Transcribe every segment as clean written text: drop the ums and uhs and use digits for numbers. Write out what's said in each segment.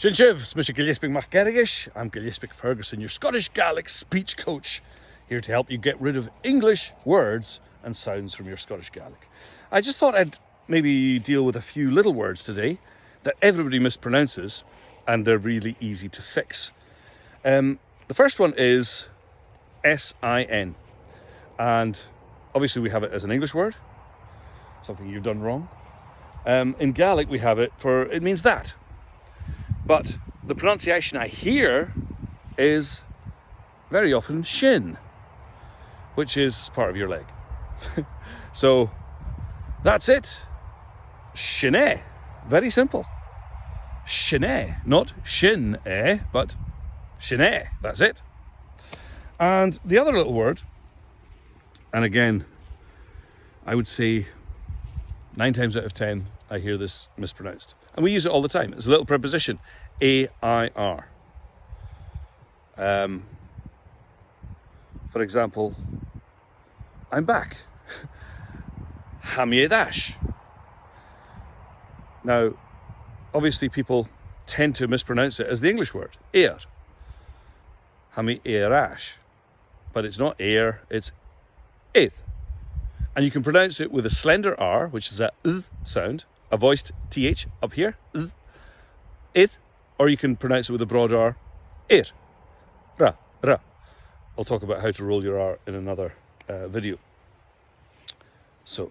Sin Shiv, Smisha Gillespie MacGerrigish. I'm Gillespie Ferguson, your Scottish Gaelic speech coach, here to help you get rid of English words and sounds from your Scottish Gaelic. I just thought I'd maybe deal with a few little words today that everybody mispronounces and they're really easy to fix. The first one is S-I-N. And obviously we have it as an English word, something you've done wrong. In Gaelic we have it for, it means that. But the pronunciation I hear is very often shin, which is part of your leg. So that's it. Shin-e. Very simple. Shin-e. Not shin-e, but shin-e. That's it. And the other little word, and again, I would say 9 times out of 10, I hear this mispronounced. And we use it all the time. It's a little preposition, A-I-R. For example, I'm back. Hamiedash. Now, obviously people tend to mispronounce it as the English word, air. Hamiedash. But it's not air, it's ith. And you can pronounce it with a slender R, which is a sound, a voiced TH up here, it, or you can pronounce it with a broad R, it, ra, ra. I'll talk about how to roll your R in another video. So,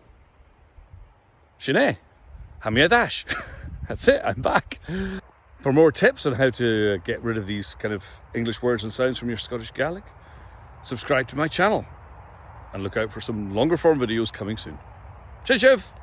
Shine, Hamiedash. That's it, I'm back. For more tips on how to get rid of these kind of English words and sounds from your Scottish Gaelic, subscribe to my channel and look out for some longer form videos coming soon. Cheers, Chef!